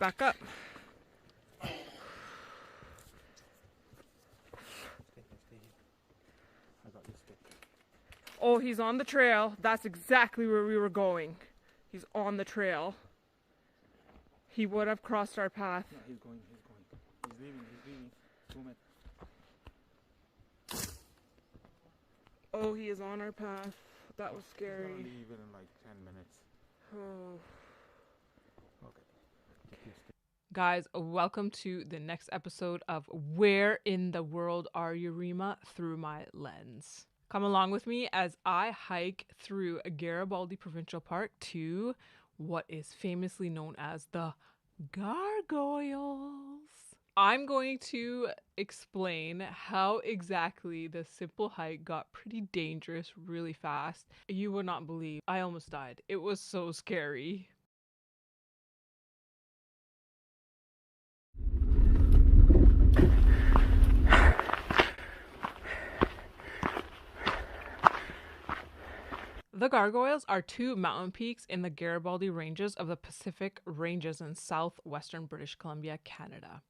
Back up. I got this stick. Oh, he's on the trail. That's exactly where we were going. He's on the trail. He would have crossed our path. No, he's going. He's leaving. Zoom it. Oh, he is on our path. That was He's scary. gonna leave it in like 10 minutes. Oh. Okay. Get your stick. Guys, welcome to the next episode of Where in the World Are You, Rima? Through My Lens. Come along with me as I hike through Garibaldi Provincial Park to what is famously known as the Gargoyles. I'm going to explain how exactly the simple hike got pretty dangerous really fast. You would not believe. I almost died. It was so scary. The Gargoyles are two mountain peaks in the Garibaldi Ranges of the Pacific Ranges in southwestern British Columbia, Canada.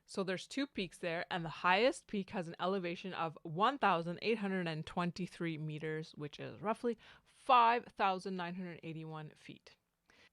So there's two peaks there, and the highest peak has an elevation of 1,823 meters, which is roughly 5,981 feet.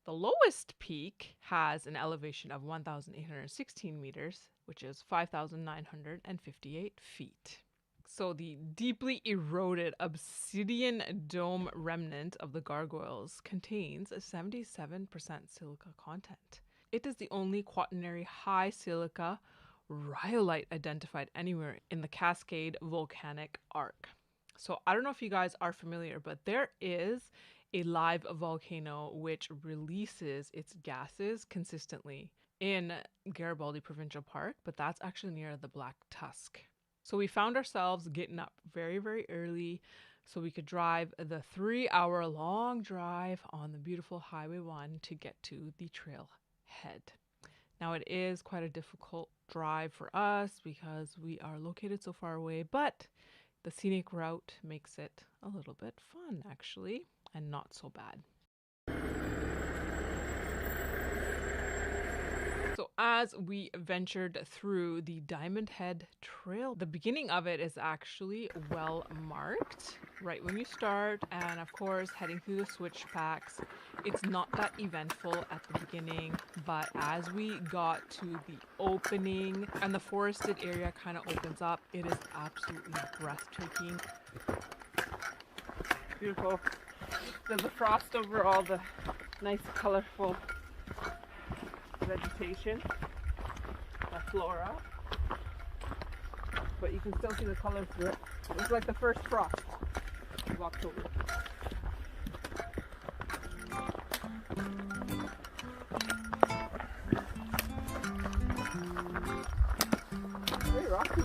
The lowest peak has an elevation of 1,816 meters, which is 5,958 feet. So the deeply eroded obsidian dome remnant of the Gargoyles contains a 77% silica content. It is the only quaternary high silica rhyolite identified anywhere in the Cascade Volcanic Arc. So I don't know if you guys are familiar, but there is a live volcano which releases its gases consistently in Garibaldi Provincial Park, but that's actually near the Black Tusk. So we found ourselves getting up very, very early so we could drive the 3-hour long drive on the beautiful Highway 1 to get to the trailhead. Now it is quite a difficult drive for us because we are located so far away, but the scenic route makes it a little bit fun actually, and not so bad. So as we ventured through the Diamond Head Trail, the beginning of it is actually well marked right when you start, and of course heading through the switch packs, it's not that eventful at the beginning, but as we got to the opening and the forested area kind of opens up, it is absolutely breathtaking. Beautiful. There's a frost over all the nice colorful vegetation, the flora, but you can still see the color through it. It's like the first frost of October. Very rocky.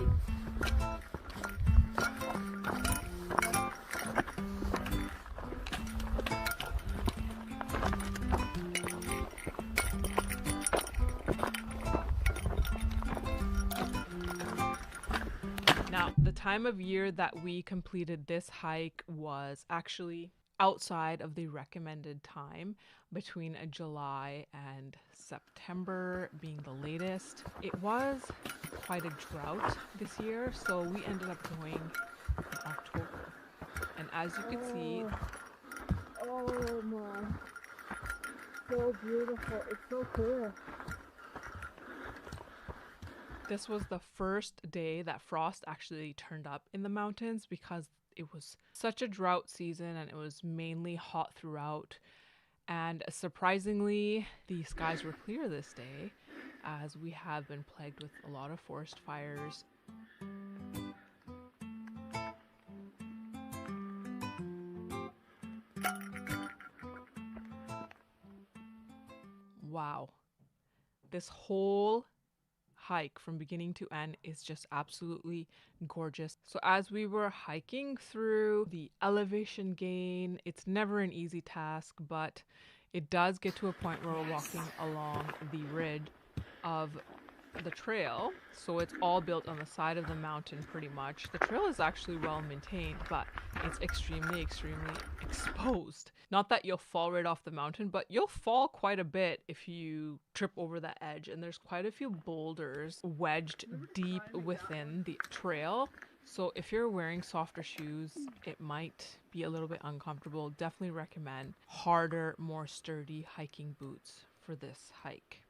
Now, the time of year that we completed this hike was actually outside of the recommended time, between July and September being the latest. It was quite a drought this year, so we ended up going in October. And as you can see, Oh my, so beautiful, it's so clear. this was the first day that frost actually turned up in the mountains because it was such a drought season and it was mainly hot throughout. And surprisingly, the skies were clear this day as we have been plagued with a lot of forest fires. Wow. This whole hike from beginning to end is just absolutely gorgeous. So as we were hiking through the elevation gain, it's never an easy task, but it does get to a point where we're walking along the ridge of the trail, so it's all built on the side of the mountain pretty much. The trail is actually well maintained, but it's extremely, extremely exposed. Not that you'll fall right off the mountain, but you'll fall quite a bit if you trip over the edge. And there's quite a few boulders wedged deep within the trail. So if you're wearing softer shoes, it might be a little bit uncomfortable. Definitely recommend harder, more sturdy hiking boots for this hike.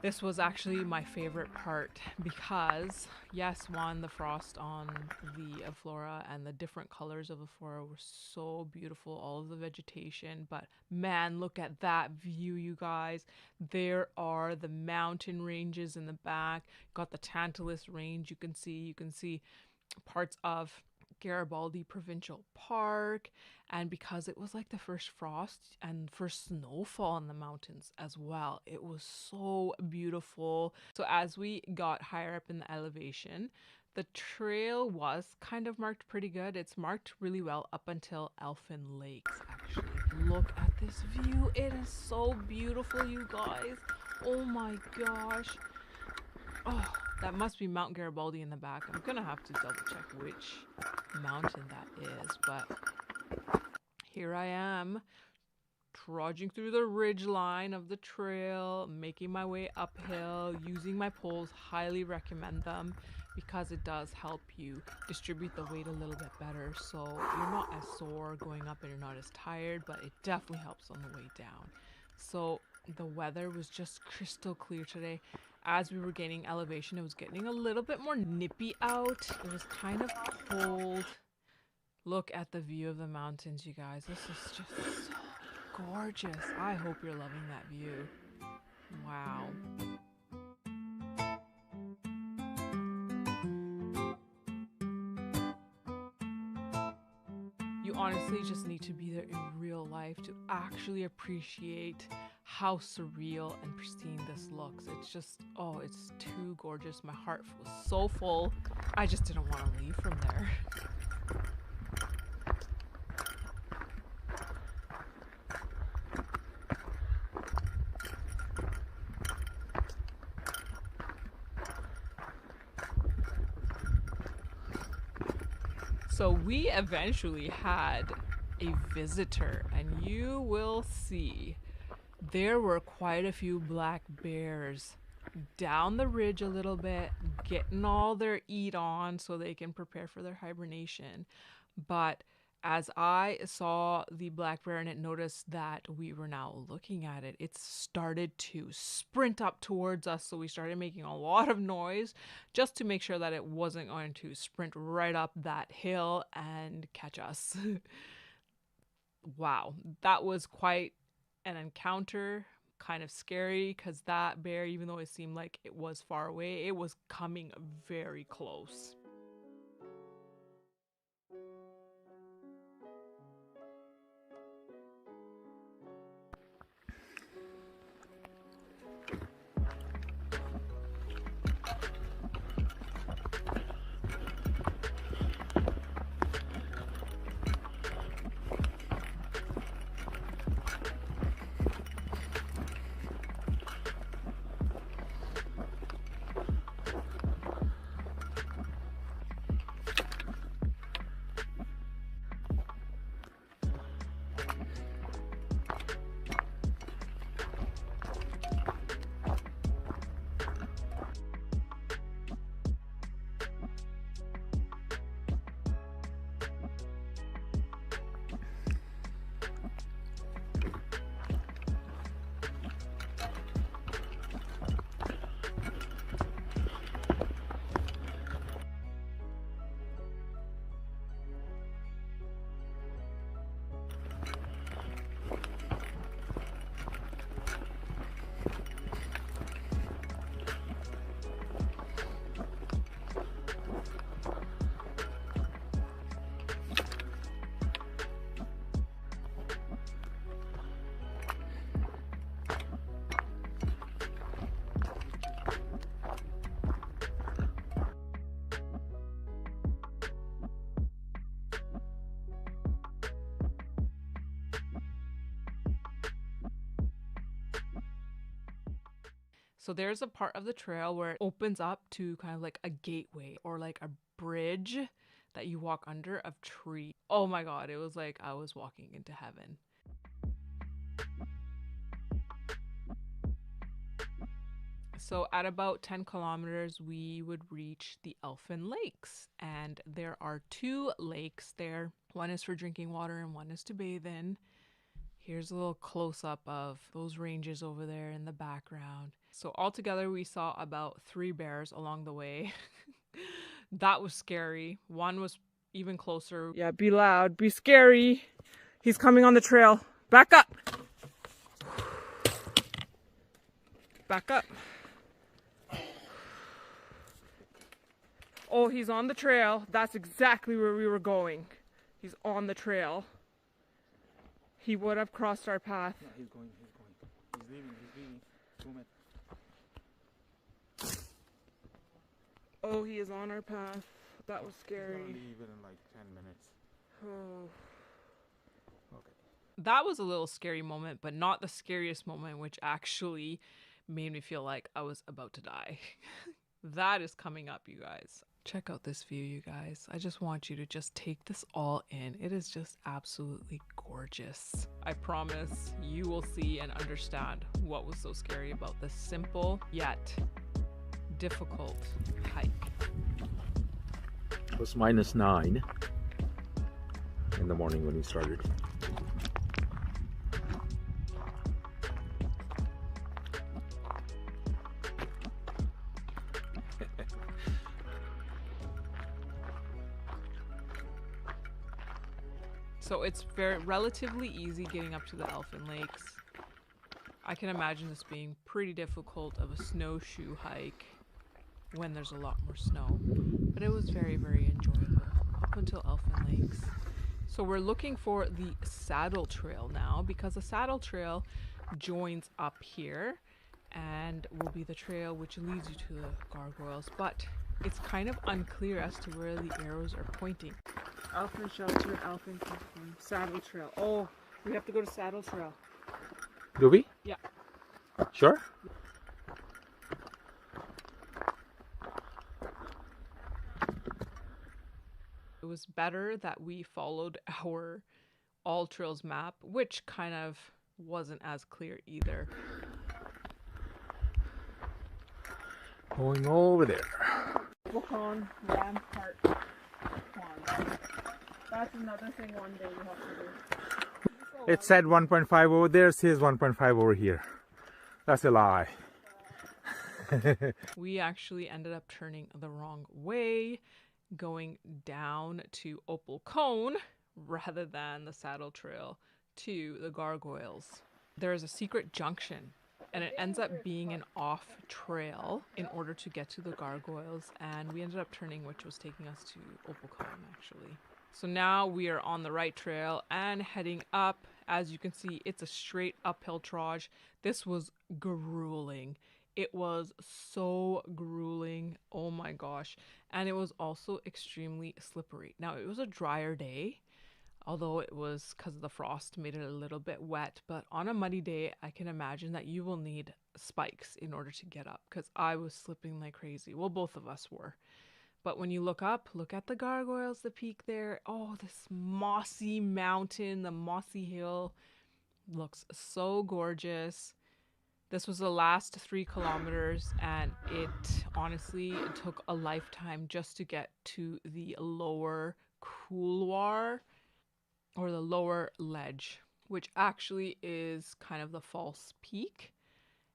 This was actually my favorite part because, yes, one, the frost on the Aflora and the different colors of Aflora were so beautiful, all of the vegetation, but man, look at that view, you guys. There are the mountain ranges in the back. Got the Tantalus Range, you can see parts of Garibaldi Provincial Park, and because it was like the first frost and first snowfall in the mountains as well, it was so beautiful. So as we got higher up in the elevation, the trail was kind of marked pretty good. It's marked really well up until Elfin Lakes, actually. Look at this view. It is so beautiful, you guys. Oh my gosh. Oh, that must be Mount Garibaldi in the back. I'm gonna have to double check which mountain that is, but here I am trudging through the ridge line of the trail, making my way uphill, using my poles. Highly recommend them because it does help you distribute the weight a little bit better, so you're not as sore going up and you're not as tired, but it definitely helps on the way down. So the weather was just crystal clear today. As we were gaining elevation, it was getting a little bit more nippy out. It was kind of cold. Look at the view of the mountains, you guys. This is just so gorgeous. I hope you're loving that view. Wow. You honestly just need to be there in real life to actually appreciate how surreal and pristine this looks. It's just, oh, it's too gorgeous. My heart was so full. I just didn't want to leave from there. So we eventually had a visitor, and you will see there were quite a few black bears down the ridge a little bit, getting all their eat on so they can prepare for their hibernation. But as I saw the black bear and it noticed that we were now looking at it, it started to sprint up towards us. So we started making a lot of noise just to make sure that it wasn't going to sprint right up that hill and catch us. Wow, that was quite an encounter. Kind of scary because that bear, even though it seemed like it was far away, it was coming very close. So there's a part of the trail where it opens up to kind of like a gateway or like a bridge that you walk under of tree. Oh my God, it was like I was walking into heaven. So at about 10 kilometers, we would reach the Elfin Lakes. And there are 2 lakes there. One is for drinking water and one is to bathe in. Here's a little close up of those ranges over there in the background. So altogether, we saw about 3 bears along the way. That was scary. One was even closer. Yeah, be loud, be scary. He's coming on the trail. Back up. Back up. Oh, he's on the trail. That's exactly where we were going. He's on the trail. He would have crossed our path. Yeah, he's going. He's leaving. 2 minutes. Oh, he is on our path. That was scary. He's gonna leave it in like 10 minutes. Oh. Okay. That was a little scary moment, but not the scariest moment, which actually made me feel like I was about to die. That is coming up, you guys. Check out this view, you guys. I just want you to just take this all in. It is just absolutely gorgeous. I promise you will see and understand what was so scary about this simple yet difficult hike. It was -9 in the morning when we started. So it's relatively easy getting up to the Elfin Lakes. I can imagine this being pretty difficult of a snowshoe hike when there's a lot more snow, but it was very, very enjoyable up until Elfin Lakes. So we're looking for the Saddle Trail now, because the Saddle Trail joins up here and will be the trail which leads you to the gargoyles, but it's kind of unclear as to where the arrows are pointing. Elfin Shelter, Elfin Campground, Saddle Trail. Oh, we have to go to Saddle Trail. Do we? Yeah. Sure? It was better that we followed our All Trails map, which kind of wasn't as clear either. Going over there. Bokon Rampart Pond. That's another thing one day we have to do. It said 1.5 over there, says 1.5 over here. That's a lie. We actually ended up turning the wrong way, going down to Opal Cone rather than the Saddle Trail to the gargoyles. There is a secret junction, and it ends up being an off trail in order to get to the gargoyles, and we ended up turning, which was taking us to Opal Cone actually. So now we are on the right trail and heading up. As you can see, it's a straight uphill trudge. This was grueling. It was so grueling. Oh my gosh. And it was also extremely slippery. Now, it was a drier day, although it was, because of the frost, made it a little bit wet. But on a muddy day, I can imagine that you will need spikes in order to get up, because I was slipping like crazy. Well, both of us were. But when you look up, look at the gargoyles, the peak there. Oh, this mossy mountain, the mossy hill looks so gorgeous. This was the last 3 kilometers, and it honestly took a lifetime just to get to the lower couloir, or the lower ledge, which actually is kind of the false peak.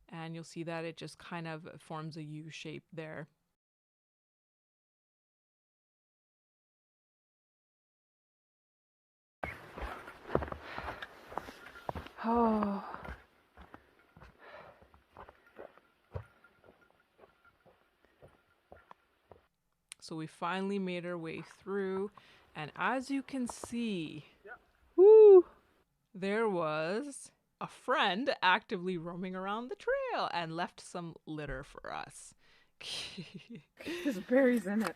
And you'll see that it just kind of forms a U shape there. Oh. So we finally made our way through, and as you can see, woo, there was a friend actively roaming around the trail and left some litter for us. There's berries in it.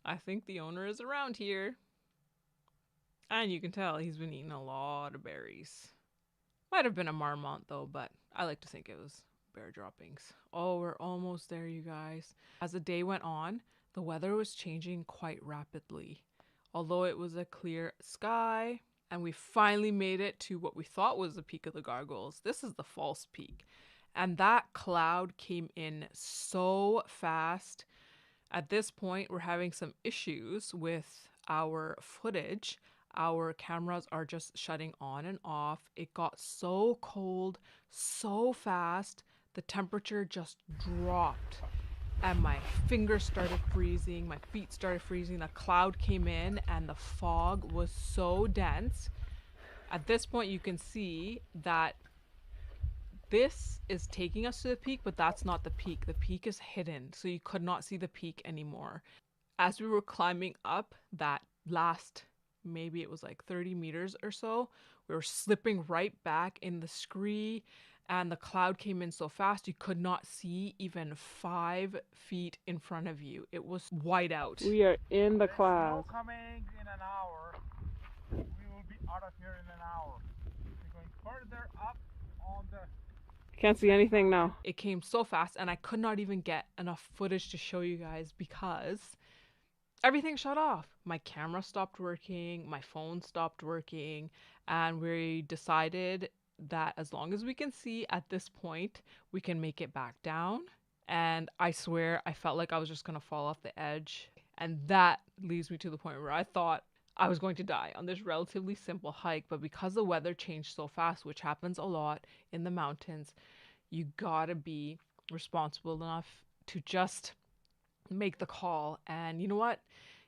I think the owner is around here. And you can tell he's been eating a lot of berries. Might have been a marmot though, but I like to think it was bear droppings. Oh, we're almost there, you guys. As the day went on, the weather was changing quite rapidly. Although it was a clear sky, and we finally made it to what we thought was the peak of the Gargoyles. This is the false peak. And that cloud came in so fast. At this point, we're having some issues with our footage. Our cameras are just shutting on and off. It got so cold, so fast. The temperature just dropped. And my fingers started freezing, my feet started freezing, the cloud came in, and the fog was so dense. At this point, you can see that this is taking us to the peak, but that's not the peak. The peak is hidden, so you could not see the peak anymore. As we were climbing up that last, maybe it was like 30 meters or so, we were slipping right back in the scree. And the cloud came in so fast you could not see even 5 feet in front of you. It was white out. We are in the cloud. Coming in an hour. We will be out of here in an hour. We're going further up on the... Can't see anything now. It came so fast and I could not even get enough footage to show you guys because everything shut off. My camera stopped working, my phone stopped working, and we decided that as long as we can see at this point, we can make it back down. And I swear I felt like I was just gonna fall off the edge. And that leads me to the point where I thought I was going to die on this relatively simple hike. But because the weather changed so fast, which happens a lot in the mountains, you gotta be responsible enough to just make the call. And you know what?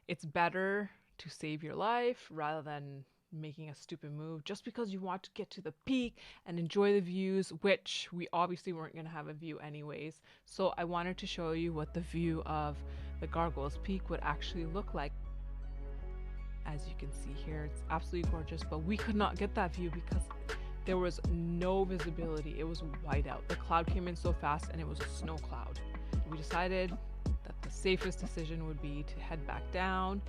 It's better to save your life rather than making a stupid move just because you want to get to the peak and enjoy the views, which we obviously weren't going to have a view anyways. So I wanted to show you what the view of the Gargoyles Peak would actually look like. As you can see here, it's absolutely gorgeous, but we could not get that view because there was no visibility. It was white out. The cloud came in so fast and it was a snow cloud. We decided that the safest decision would be to head back down.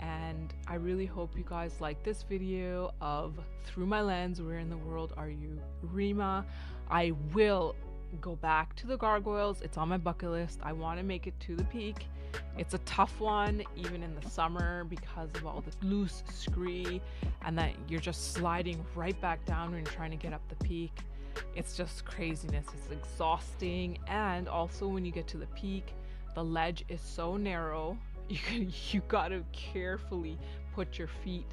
And I really hope you guys like this video of Through My Lens, Where in the World Are You, Rima. I will go back to the Gargoyles. It's on my bucket list. I want to make it to the peak. It's a tough one, even in the summer, because of all the loose scree and that you're just sliding right back down when you're trying to get up the peak. It's just craziness. It's exhausting. And also when you get to the peak, the ledge is so narrow. You gotta carefully put your feet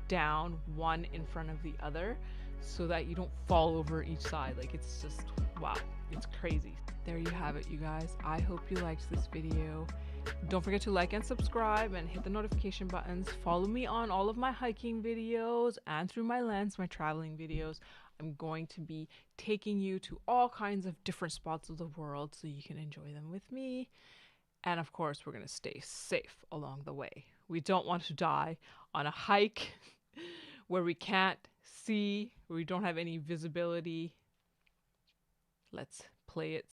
down, one in front of the other, so that you don't fall over each side. Like, it's just, wow, it's crazy. There you have it, you guys. I hope you liked this video. Don't forget to like and subscribe and hit the notification buttons. Follow me on all of my hiking videos and Through My Lens, my traveling videos. I'm going to be taking you to all kinds of different spots of the world so you can enjoy them with me. And of course, we're going to stay safe along the way. We don't want to die on a hike where we can't see, where we don't have any visibility. Let's play it